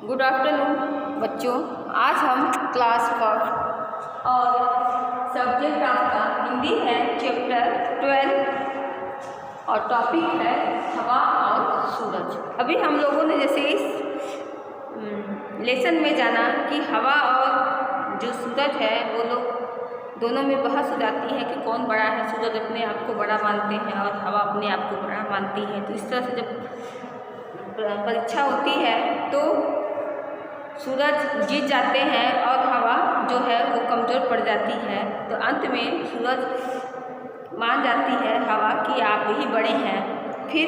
Good afternoon बच्चों। आज हम क्लास फर्स्ट और सब्जेक्ट आपका हिंदी है, चैप्टर 12 और टॉपिक है हवा और सूरज। अभी हम लोगों ने जैसे इस लेसन में जाना कि हवा और जो सूरज है वो लोग दोनों में बहस हो जाती है कि कौन बड़ा है। सूरज अपने आप को बड़ा मानते हैं और हवा अपने आप को बड़ा मानती है। तो इस तरह से जब परीक्षा होती है तो सूरज जीत जाते हैं और हवा जो है वो कमज़ोर पड़ जाती है। तो अंत में सूरज मान जाती है हवा कि आप ही बड़े हैं। फिर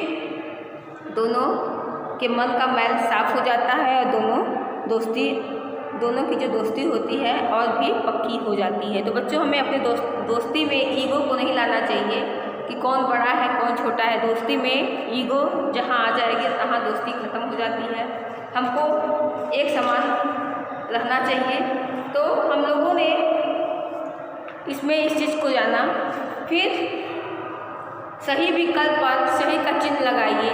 दोनों के मन का मैल साफ हो जाता है और दोनों की जो दोस्ती होती है और भी पक्की हो जाती है। तो बच्चों, हमें अपने दोस्ती में ईगो को नहीं लाना चाहिए कि कौन बड़ा है कौन छोटा है। दोस्ती में ईगो जहाँ आ जाएगी तहाँ दोस्ती ख़त्म हो जाती है। हमको एक समान रहना चाहिए। तो हम लोगों ने इसमें इस चीज़ को जाना। फिर सही विकल्प पर सही का चिन्ह लगाइए,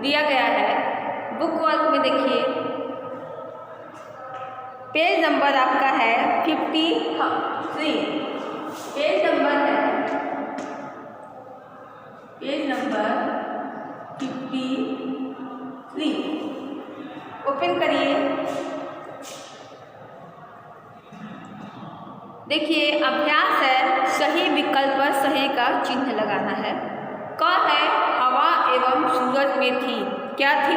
दिया गया है बुक वर्क में। देखिए पेज नंबर आपका है 53। पेज नंबर है पेज नंबर 53। ओपन करिए। देखिए अभ्यास है, सही विकल्प पर सही का चिन्ह लगाना है। क है हवा एवं सूरज में थी, क्या थी?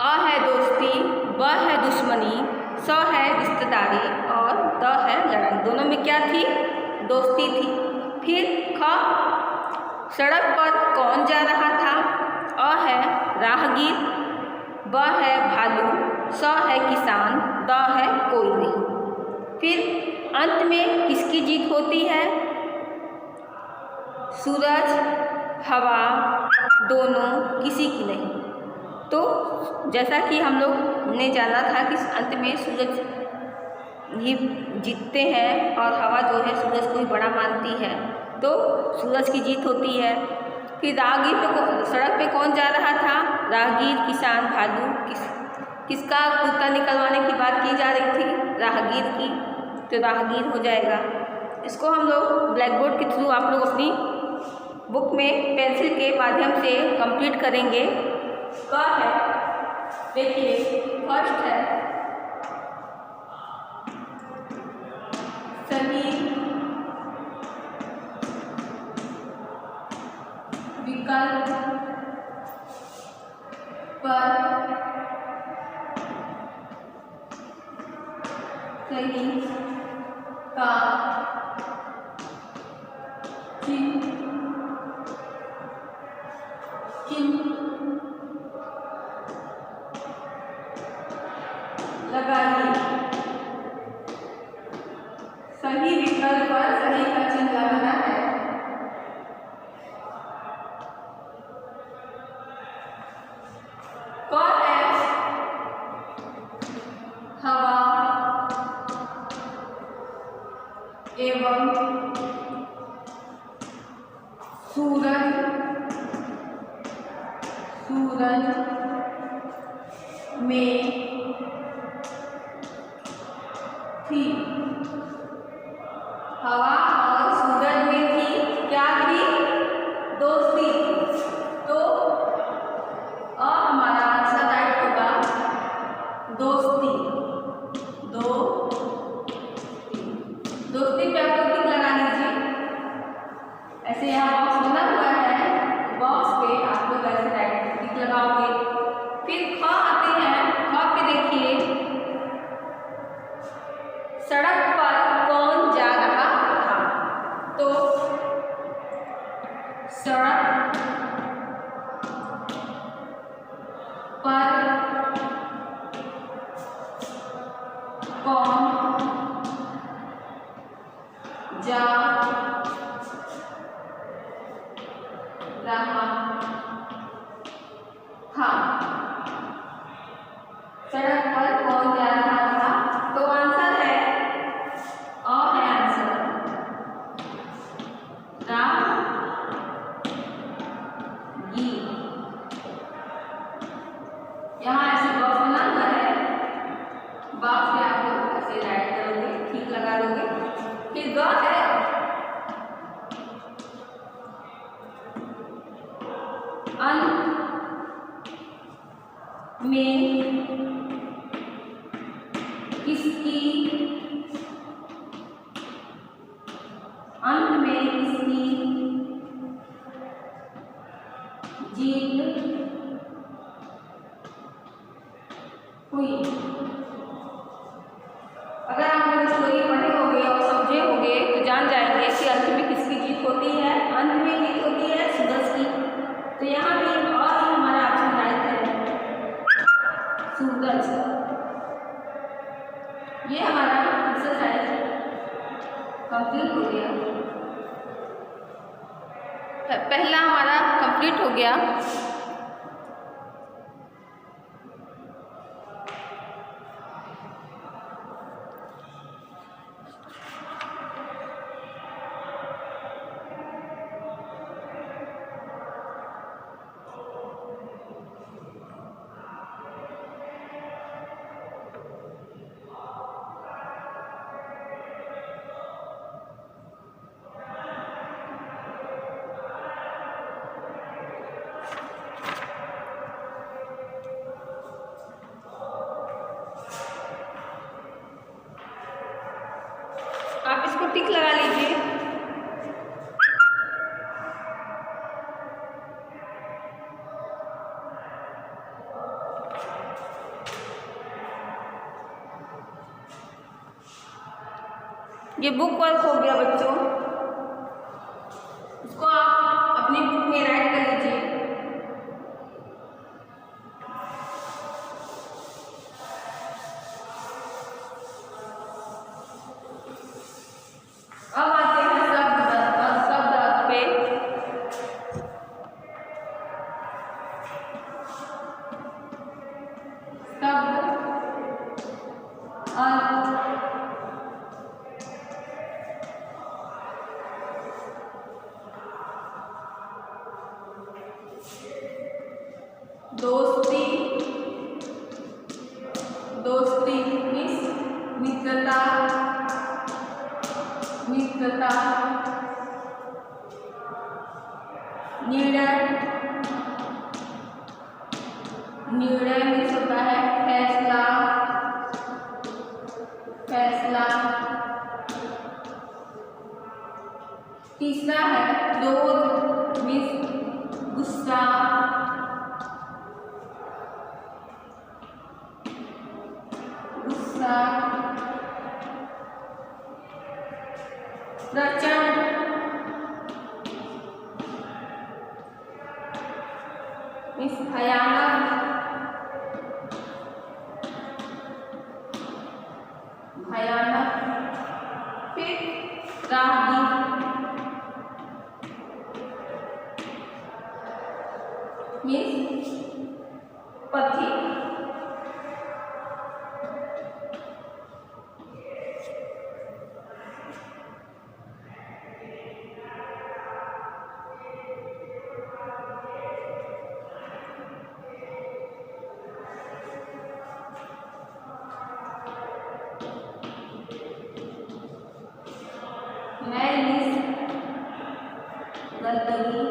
अ है दोस्ती, ब है दुश्मनी, स है रिश्तेदारी और द है लड़ाई। दोनों में क्या थी? दोस्ती थी। फिर ख सड़क पर कौन जा रहा था? अ है राहगीर, ब है भालू, स है किसान, द है कोई नहीं। फिर अंत में किसकी जीत होती है? सूरज हवा दोनों किसी की नहीं। तो जैसा कि हम लोग ने जाना था कि अंत में सूरज ही जीतते हैं और हवा जो है सूरज को ही बड़ा मानती है, तो सूरज की जीत होती है। फिर राहगीर पे सड़क पे कौन जा रहा था? राहगीर, किसान, भालू। किसका कुत्ता निकलवाने की बात की जा रही थी? राहगीर की। तो राहगीर हो जाएगा। इसको हम लोग ब्लैक बोर्ड के थ्रू आप लोग अपनी बुक में पेंसिल के माध्यम से कंप्लीट करेंगे। क है, देखिए फर्स्ट है सही विकल्प पर सही का चिन्ह लगाइए। सही विकल्प पर सही का चिन्ह लगाना है। क है हवा एवं सूरज में थी। हवा और सूरज में थी, क्या थी? दोस्ती थी। तो हमारा आंसर राइट होगा दोस्ती। दोस्ती पे आप लोग टिक लगा लीजिए। ऐसे यहाँ बॉक्स बना हुआ है, बॉक्स पे आप लोग ऐसे राइट टिक लगाओगे। फिर ख आते हैं। ख पे देखिए सड़क पर कौन जा रहा था? तो सड़क पर कौन जा रहा था? सड़क पर कौन जा रहा था? तो आंसर है आंसर राहगीर। यहाँ ऐसे में किसकी अंत में किसकी जीत हुई। अगर आप मेरी स्टोरी पढ़े होंगे और समझे होंगे तो जान जाएंगे कि अंत में किसकी जीत होती है। अंत में जीत होती है सूरज की। तो यहाँ भी और हमारा ऑप्शन राइट है सूरज। ये हमारा एक्सरसाइज कंप्लीट हो गया। पहला हमारा कंप्लीट हो गया। आप इसको टिक लगा लीजिए। ये बुक वर्क हो गया बच्चों, इसको आप अपनी बुक में राइट कर लीजिए। अब आते हैं शब्द अर्थ पे। शब्द अर्थ दोस्ती, दोस्ती मीन्स मित्रता, मित्रता। निर्णय, निर्णय मीन्स होता है फैसला, फैसला। तीसरा है क्रोध मीन्स गुस्सा, गुस्सा। प्रचंड मीन्स भयानक, भयानक। फिर राहगीर मीन्स पथिक। मैल मीन्स गंदगी,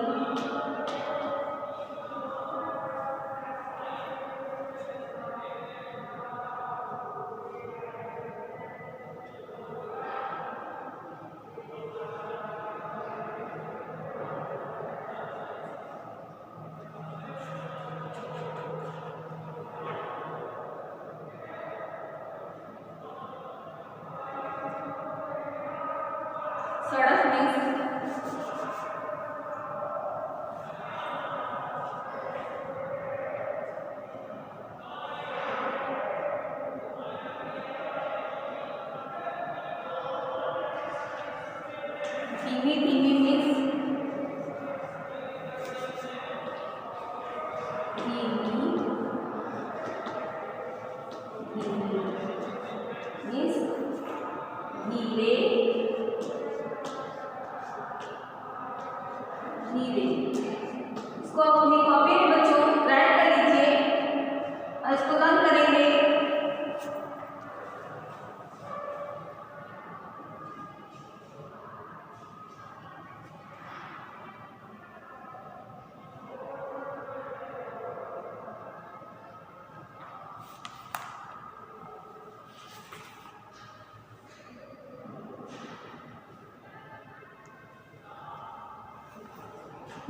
सड़क मीन्स धीमी, धीमी मीन्स धीमी, धीमी मीन्स धीरे,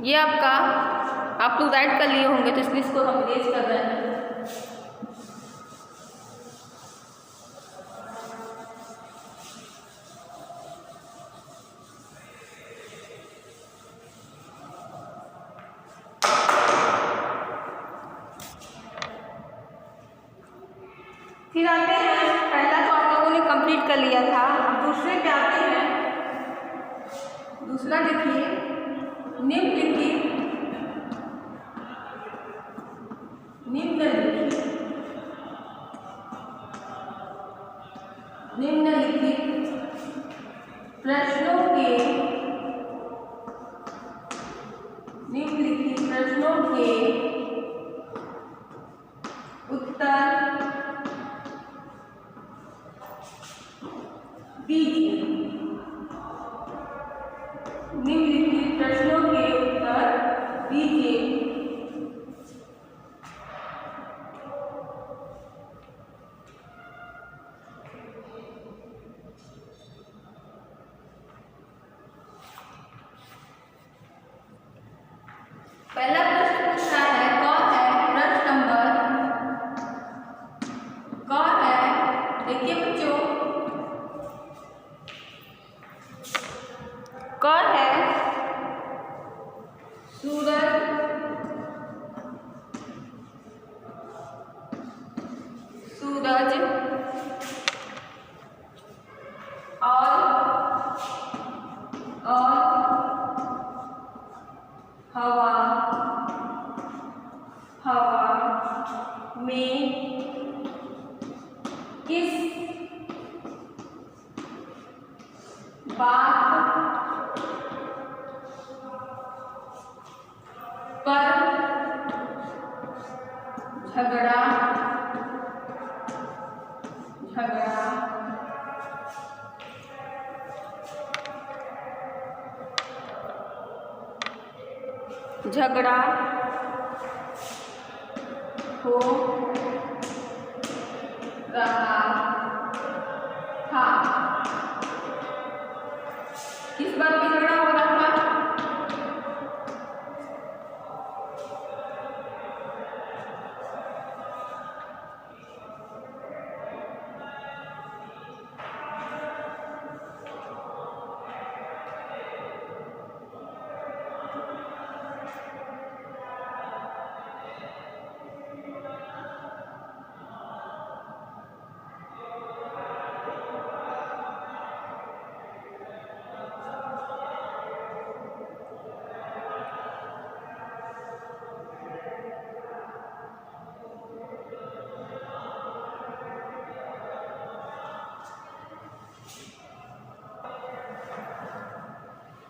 ये आपका आप लोग राइट कर लिए होंगे तो इसलिए इसको हम रेज कर रहे हैं। फिर आते हैं, पहला तो आप लोगों ने कंप्लीट कर लिया था, अब दूसरे पे आते हैं। दूसरा देखिए, निम्नलिखित प्रश्नों के उत्तर दीजिए। निम्नलिखित प्रश्नों के उत्तर दीजिए। पहला प्रश्न पूछा है, कौन है प्रश्न नंबर, कौन है, देखिए बच्चों, कौन है सूरज और हवा में किस बात पर झगड़ा हो रहा था। किस बात पे झगड़ा हो रहा था?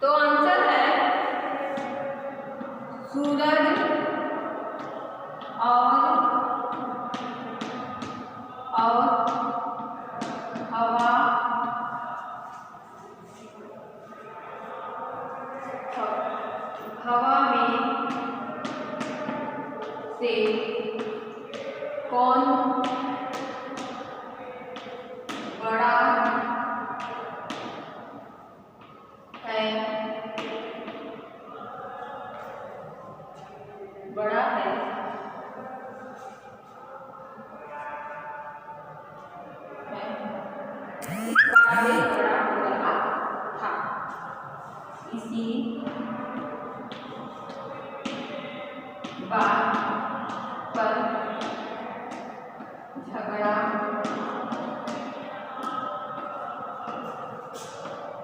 तो आंसर है सूरज और हवा में से कौन बड़ा है? इसी बात पर झगड़ा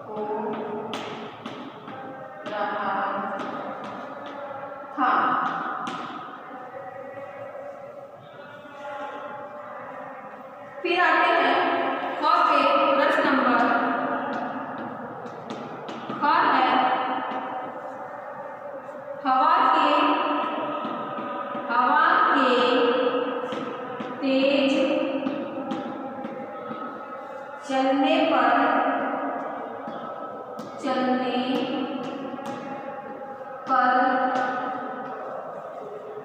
हो रहा था। फिर आते हैं ख पे प्रश्न नंबर, ख है हवा के तेज चलने पर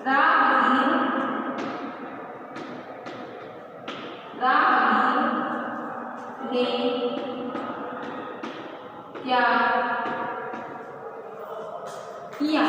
राहगीर ने क्या किया?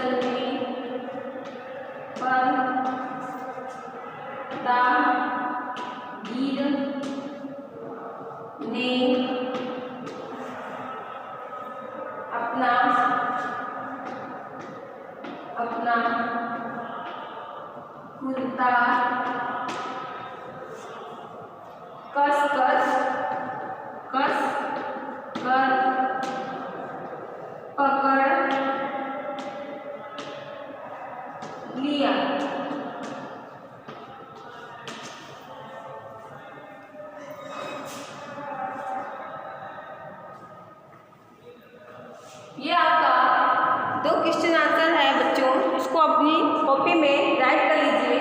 चलने पर राहगीर ने अपना कुर्ता कस कर पकड़ लिया। ये आपका 2 क्वेश्चन आंसर है बच्चों, इसको अपनी कॉपी में राइट कर लीजिए।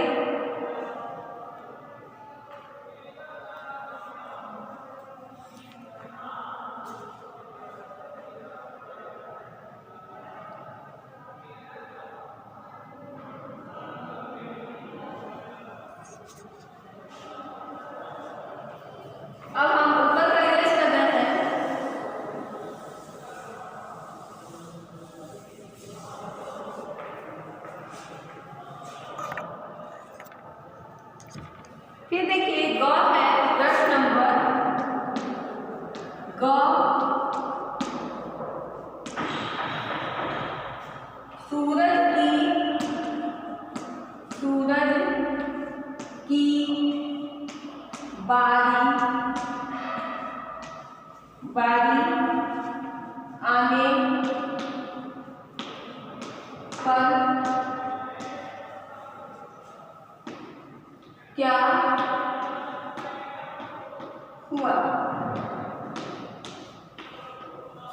अब हम उत्तर का रिवर्स कर रहे हैं। फिर देखिए ग है 10 नंबर। ग सूरज की बारी आने पर क्या हुआ?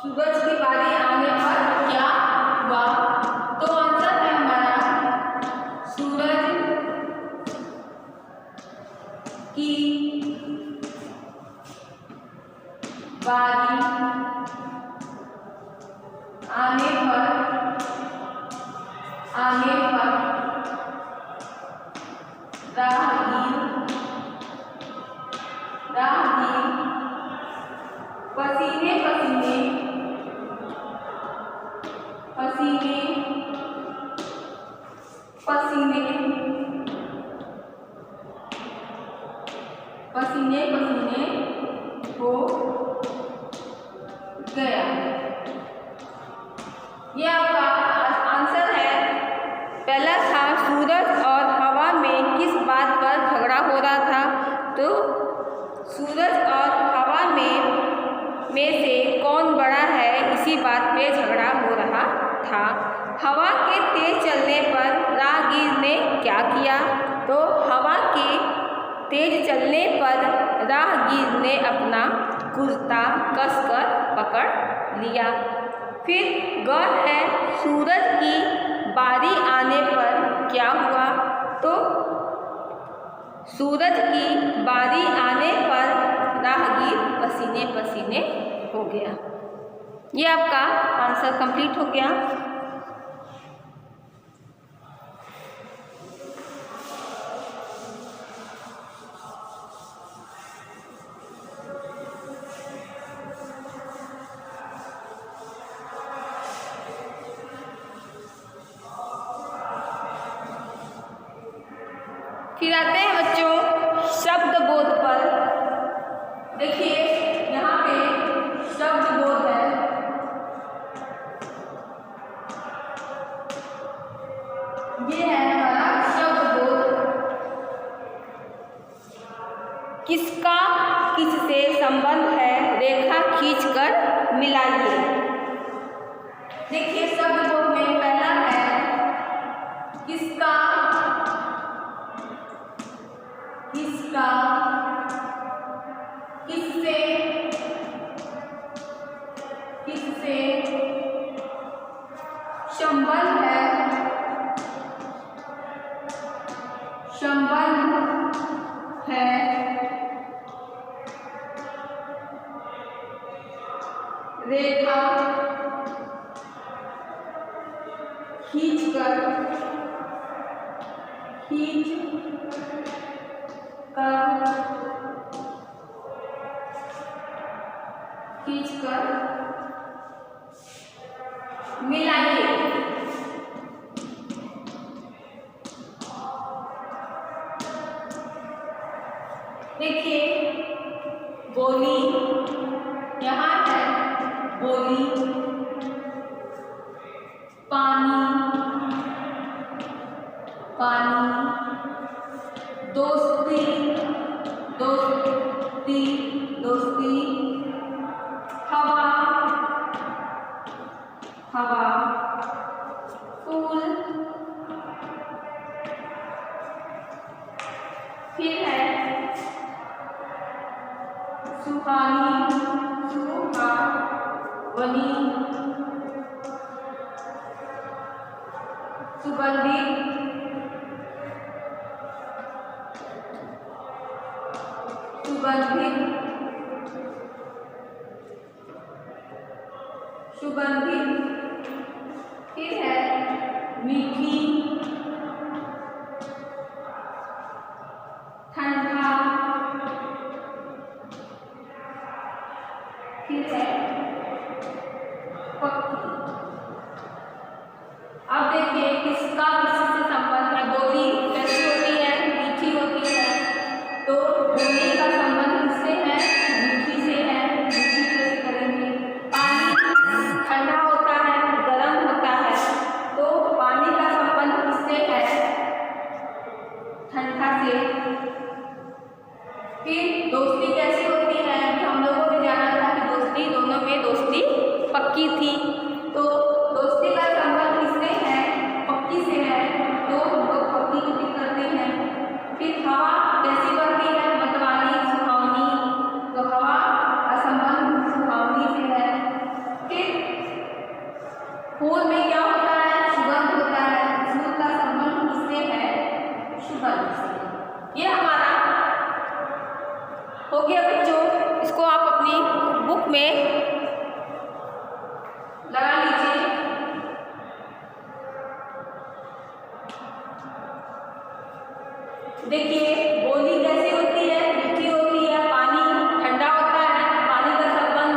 सूरज की बारी आने पर क्या हुआ? तो आंसर है हमारा सूरज की बारी आने पर राहगीर पसीने हो गया। ये आपका आंसर है। पहला था सूरज और हवा में किस बात पर झगड़ा हो रहा था? तो सूरज और हवा में से कौन बड़ा है, इसी बात पे झगड़ा हो रहा था। हवा के तेज चलने पर राहगीर ने क्या किया? तो हवा के तेज चलने पर राहगीर ने अपना कुर्ता कसकर पकड़ लिया। फिर ग है सूरज की बारी आने पर क्या हुआ? तो सूरज की बारी आने पर राहगीर पसीने हो गया। ये आपका आंसर कंप्लीट हो गया। फिर आते हैं बच्चों शब्द बोध पर। देखिए यहाँ पे शब्द बोध है। ये है हमारा शब्द बोध। किसका किससे संबंध है, रेखा खींचकर मिलाइए। देखिए शब्द बोध में पहला है किसका किससे संबंध है, रेखा खींचकर मिलाइए। देखिए बोली, यहाँ है बोली, पानी, पानी, दोस्ती, दोस्ती, दोस्ती, हवा, हवा, फूल, फिर है सुहानी, सुहावनी, सुगंधित, सुगंधित, सुगंधित, फिर है मीठी, ठंडा, फिर है पक्की। अब देखिए किसका किससे संबंध है। बोली कैसी होती है, मीठी होती है, तो बोली का संबंध किससे है, मीठी से है। मीठी कैसे करेंगे। पानी ठंडा होता है, गर्म होता है, तो पानी का संबंध किससे है, ठंडा से। फिर दोस्ती कैसी होती है, अभी हम लोगों ने जाना था कि दोस्ती, दोनों में दोस्ती पक्की थी, तो दोस्ती का संबंध किससे है, पक्की से है, तो हम लोग पक्की की टिक करते हैं। फिर हवा कैसी बनती है, मतवाली, सुहावनी, तो हवा का संबंध सुहावनी से है। फिर फूल में क्या होता है, सुगंध होता है, फूल का संबंध किससे है, सुगंध से। ये हमारा हो गया बच्चों, इसको आप अपनी बुक में लगा लीजिए। देखिए बोली कैसी होती है, मीठी होती है, पानी ठंडा होता है, पानी का संबंध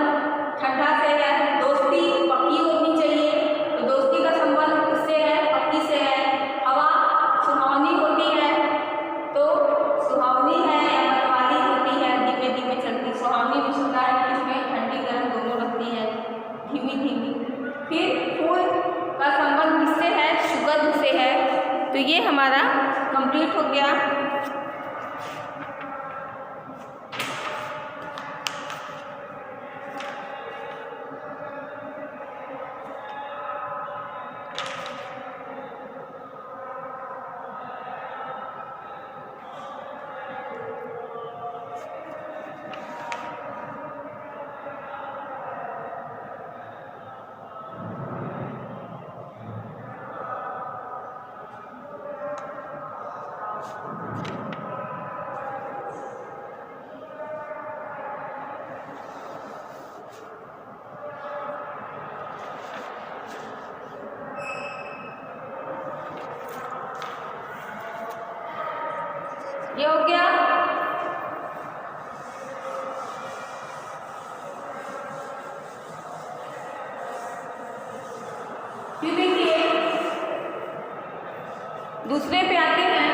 ठंडा से है। दोस्ती पक्की होनी चाहिए, तो दोस्ती का संबंध किससे है, पक्की से है। हवा सुहावनी होती है, तो सुहावनी है या मतवाली होती है, धीमे धीमे चलती। सुहावनी भी सुना है, इसमें ठंडी गर्म दोनों लगती है, धीमी धीमी। फिर फूल का संबंध किससे है, सुगंध से है। तो ये हमारा कंप्लीट हो गया। ये हो गया। फिर देखिए दूसरे पे आते हैं।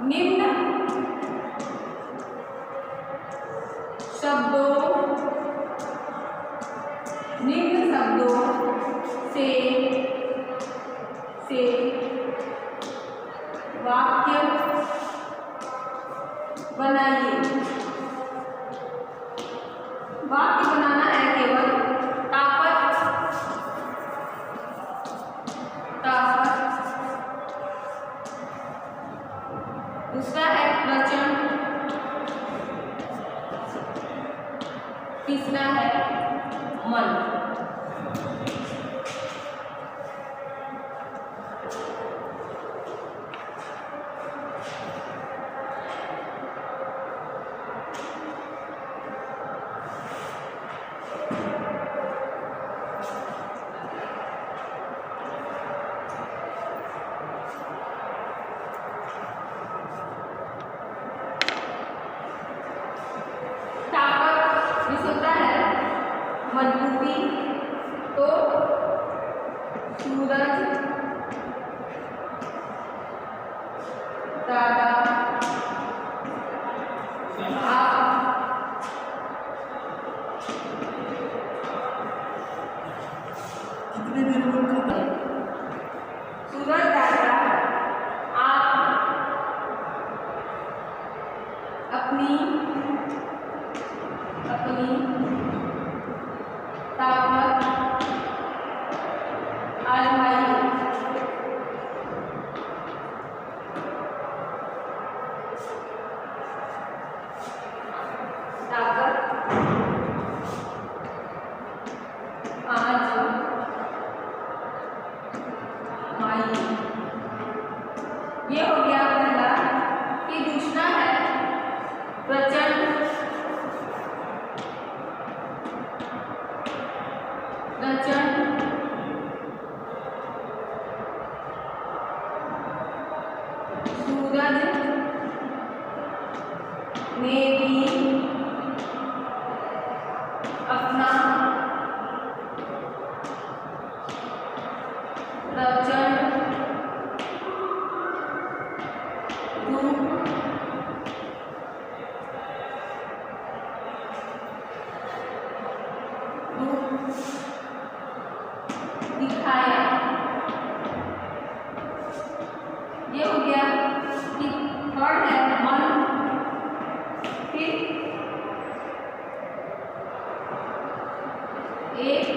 निम्न शब्दों से वाक्य बनाइए। वाक्य बनाना है केवल ताकत, दूसरा है वचन, तीसरा है मन। सूरज दादा आप अपनी ताकत आजमाइए। ये हो गया पहला। कि दूसरा है प्रचंड सूरज ने भी अपना प्रचंड दिखाया। ये हो गया कि थर्ड है मन। फिर एक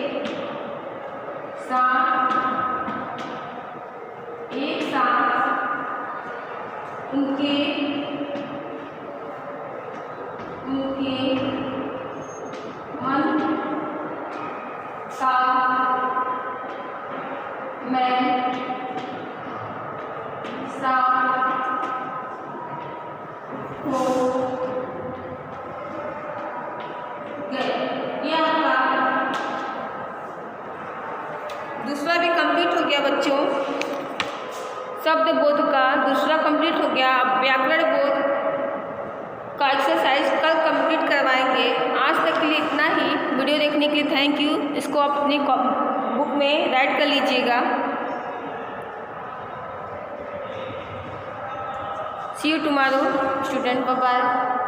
साथ उनके मन का मैं साथ हो गए। ये आपका दूसरा भी कंप्लीट हो गया बच्चों। शब्द बोध का दूसरा कंप्लीट हो गया। अब व्याकरण बोध का एक्सरसाइज कल कंप्लीट करवाएंगे। आज तक के लिए इतना ही। वीडियो देखने के लिए थैंक यू। इसको आप अपनी बुक में राइट कर लीजिएगा। See you tomorrow student. Bye bye.